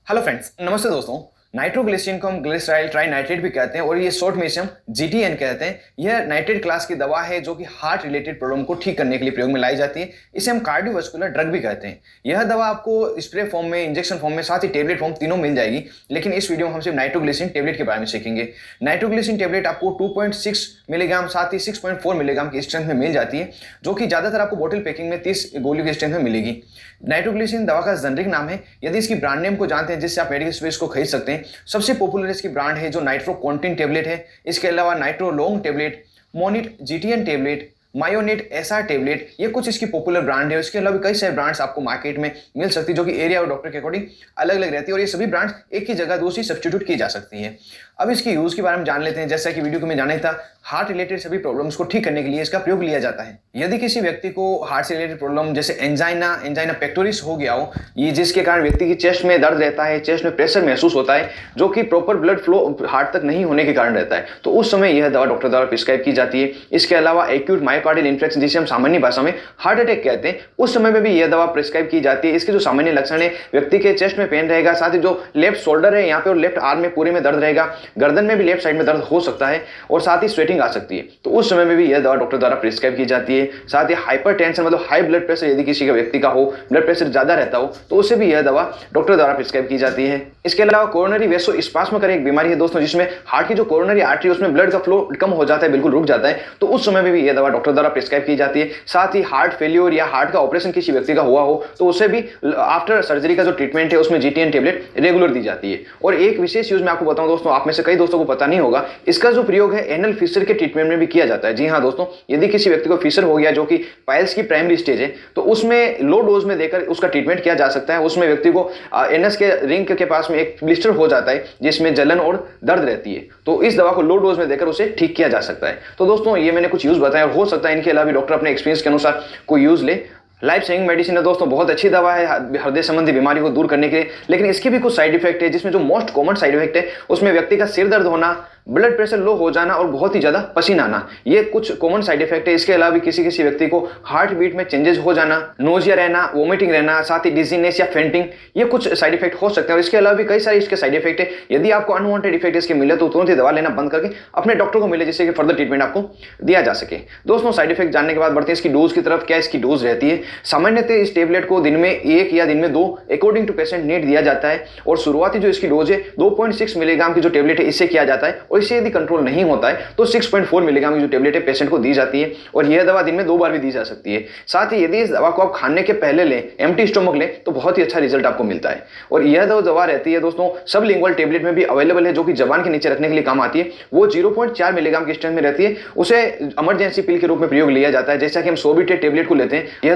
Hello friends, नमस्ते दोस्तों। Nitroglycerine को हम ग्लिसराइल ट्राई नाइट्रेट भी कहते हैं और ये शॉर्ट में इसे हम जीटीएन कहते हैं। यह नाइट्रेट क्लास की दवा है जो कि हार्ट रिलेटेड प्रॉब्लम को ठीक करने के लिए प्रयोग में लाई जाती है। इसे हम कार्डियोवास्कुलर ड्रग भी कहते हैं। यह दवा आपको स्प्रे फॉर्म में, इंजेक्शन फॉर्म में, साथ ही टेबलेट फॉर्म तीनों मिल जाएगी। लेकिन इस वीडियो में हम सिर्फ नाइट्रोग्लिसरीन टेबलेट के बारे में सीखेंगे। नाइट्रोग्लिसरीन टेबलेट आपको 2.6 मिलीग्राम साथ ही 6.4 मिलीग्राम की स्ट्रेंथ में मिल जाती है, जो कि ज्यादातर आपको बोतल पैकिंग में 30 गोलियों की स्ट्रेंथ में मिलेगी। नाइट्रोग्लिसरीन दवा का जेनरिक नाम है। यदि इसकी ब्रांड नेम को जानते हैं जिससे आप मेडिकल स्पेस को खरीद सकते हैं, सबसे पॉपुलर इसकी ब्रांड है जो नाइट्रो कॉन्टिन टेबलेट है। इसके अलावा nitro long tablet, Monit GTN tablet, Myonit SR tablet, ये कुछ इसकी पॉपुलर ब्रांड है। इसके अलावा कई सारे ब्रांड्स आपको मार्केट में मिल सकती है जो कि एरिया और डॉक्टर के अकॉर्डिंग अलग अलग रहती है और ये सभी ब्रांड्स एक ही जगह दूसरी सब्स्टिट्यूट की जा सकती है। अब इसकी यूज के बारे में जान लेते हैं। जैसा कि वीडियो को मैं जाना था, हार्ट रिलेटेड सभी प्रॉब्लम्स को ठीक करने के लिए इसका प्रयोग लिया जाता है। यदि किसी व्यक्ति को हार्ट से रिलेटेड प्रॉब्लम जैसे एंजाइना पेक्टोरिस हो गया हो, ये जिसके कारण व्यक्ति की चेस्ट में दर्द रहता है, चेस्ट में प्रेशर महसूस होता है जो कि प्रॉपर ब्लड फ्लो हार्ट तक नहीं होने के कारण रहता है, तो उस समय यह दवा डॉक्टर द्वारा प्रिस्क्राइब की जाती है। इसके अलावा एक्यूट मायोकार्डियल इन्फेक्शन जिसे हम सामान्य भाषा में हार्ट अटैक कहते हैं, उस समय में भी यह दवा प्रिस्क्राइब की जाती है। इसके जो सामान्य लक्षण है, व्यक्ति के चेस्ट में पेन रहेगा, साथ ही जो लेफ्ट शोल्डर है यहाँ पे और लेफ्ट आर्म में पूरे में दर्द रहेगा, गर्दन में भी लेफ्ट साइड में दर्द हो सकता है और साथ ही स्वेटिंग आ सकती है, तो उस समय में भी यह दवा डॉक्टर द्वारा प्रिस्क्राइब की जाती है। साथ ही हाइपरटेंशन मतलब हाई ब्लड प्रेशर यदि किसी का व्यक्ति का हो, ब्लड प्रेशर ज्यादा रहता हो, तो उससे भी यह दवा डॉक्टर द्वारा प्रिस्क्राइब की जाती है। इसके अलावा कोरोनरी वेसोस्पाज्म कर एक बीमारी है दोस्तों, जिसमें हार्ट की जो कोरोनरी आर्टरी उसमें ब्लड का फ्लो कम हो जाता है, बिल्कुल रुक जाता है, तो उस समय में भी यह दवा डॉक्टर द्वारा प्रिस्क्राइब की जाती है। साथ ही हार्ट फेल्योर या हार्ट का ऑपरेशन किसी व्यक्ति का हुआ हो, तो उसे भी आफ्टर सर्जरी का जो ट्रीटमेंट है उसमें जीटीएन टेबलेट रेगुलर दी जाती है। और एक विशेष यूज मैं आपको बताऊं दोस्तों, आप में से कई दोस्तों को पता नहीं होगा, इसका जो प्रयोग है एनल फिशर के ट्रीटमेंट में भी किया जाता है। जी हाँ दोस्तों, यदि किसी व्यक्ति को फिशर हो गया जो कि पाइल्स की प्राइमरी स्टेज है, तो उसमें लो डोज में देकर उसका ट्रीटमेंट किया जा सकता है। उसमें व्यक्ति को एनस के रिंग के पास में एक ब्लिस्टर हो जाता है जिसमें जलन और दर्द रहती है, तो इस दवा को लो डोज में देकर उसे ठीक किया जा सकता है। तो दोस्तों ये मैंने कुछ यूज बताया और हो सकता है इनके अलावा डॉक्टर अपने एक्सपीरियंस के अनुसार कोई यूज ले। लाइफ सेविंग मेडिसिन है दोस्तों, बहुत अच्छी दवा है हृदय संबंधी बीमारी को दूर करने के लिए, लेकिन इसके भी कुछ साइड इफेक्ट है, जिसमें जो मोस्ट कॉमन साइड इफेक्ट है उसमें व्यक्ति का सिर दर्द होना, ब्लड प्रेशर लो हो जाना और बहुत ही ज्यादा पसीना आना, ये कुछ कॉमन साइड इफेक्ट है। इसके अलावा भी किसी किसी व्यक्ति को हार्ट बीट में चेंजेस हो जाना, नोजिया रहना, वोमिटिंग रहना, साथ ही डिजीनेस या फेंटिंग, ये कुछ साइड इफेक्ट हो सकते हैं। और इसके अलावा भी कई सारे इसके साइड इफेक्ट है। यदि आपको अनवांटेड इफेक्ट इसके मिले तो तुरंत ही दवा लेना बंद करके अपने डॉक्टर को मिले, जिससे कि फर्दर ट्रीटमेंट आपको दिया जा सके। दोस्तों साइड इफेक्ट जानने के बाद बढ़ते हैं इसकी डोज की तरफ। क्या इसकी डोज रहती है? सामान्यतः इस टेबलेट को दिन में 1 या दिन में 2 अकॉर्डिंग टू पेशेंट नीड दिया जाता है। और शुरुआती जो इसकी डोज है 2.6 मिलीग्राम की जो टेबलेट है इससे किया जाता है, और इससे यदि कंट्रोल नहीं होता है तो 6.4 मिलीग्राम की जो टेबलेट है पेशेंट को दी जाती है। और यह दवा दिन में 2 बार भी दी जा सकती है। साथ ही यदि इस दवा को आप खाने के पहले लें, एम्प्टी स्टोमक लें, तो बहुत ही अच्छा रिजल्ट आपको मिलता है। और यह दवा रहती है दोस्तों सब लिंगुअल टेबलेट में भी अवेलेबल है, जो कि जबान के नीचे रखने के लिए काम आती है। वो 0.4 मिलीग्राम की स्ट्रेंथ में रहती है। उसे इमरजेंसी पिल के रूप में प्रयोग लिया जाता है, जैसा कि हम सोबिटेट टेबलेट को लेते हैं।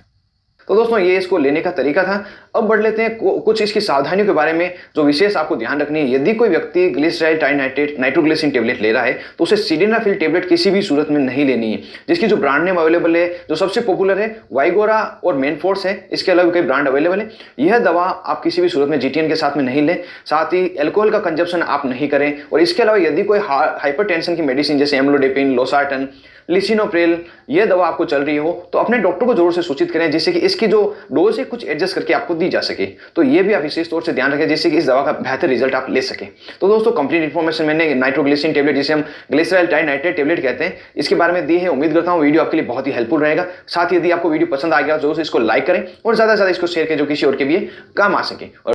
तो दोस्तों ये इसको लेने का तरीका था। अब बढ़ लेते हैं कुछ इसकी सावधानियों के बारे में जो विशेष आपको ध्यान रखनी है। यदि कोई व्यक्ति ग्लिसराइल ट्राइनाइट्रेट नाइट्रोग्लिसरीन टेबलेट ले रहा है तो उसे सिडेनाफिल टेबलेट किसी भी सूरत में नहीं लेनी है, जिसकी जो ब्रांड नेम अवेलेबल है, जो सबसे पॉपुलर है वाइगोरा और मेनफोर्स है। इसके अलावा कई ब्रांड अवेलेबल है। यह दवा आप किसी भी सूरत में जीटीएन के साथ में नहीं लें। साथ ही एल्कोहल का कंजप्शन आप नहीं करें। और इसके अलावा यदि कोई हाइपरटेंशन की मेडिसिन जैसे एम्लोडेपिन, लोसार्टन, लिसिनोप्रिल ये दवा आपको चल रही हो तो अपने डॉक्टर को जरूर से सूचित करें, जिससे कि इसकी जो डोज है कुछ एडजस्ट करके आपको दी जा सके। तो ये भी आप विशेष तौर से ध्यान रखें, जिससे कि इस दवा का बेहतर रिजल्ट आप ले सके। तो दोस्तों कंप्लीट इन्फॉर्मेशन मैंने नाइट्रोग्लिसरीन टेबलेट, जिसे हम ग्लिसराइल ट्राइनाइट्रेट टेबलेट कहते हैं, इसके बारे में दी है। उम्मीद करता हूँ वीडियो आपके लिए बहुत ही हेल्पफुल रहेगा। साथ ही यदि आपको वीडियो पसंद आ गया तो जरूर से इसको लाइक करें और ज्यादा से ज्यादा इसको शेयर करें, जो किसी और के भी काम आ सके।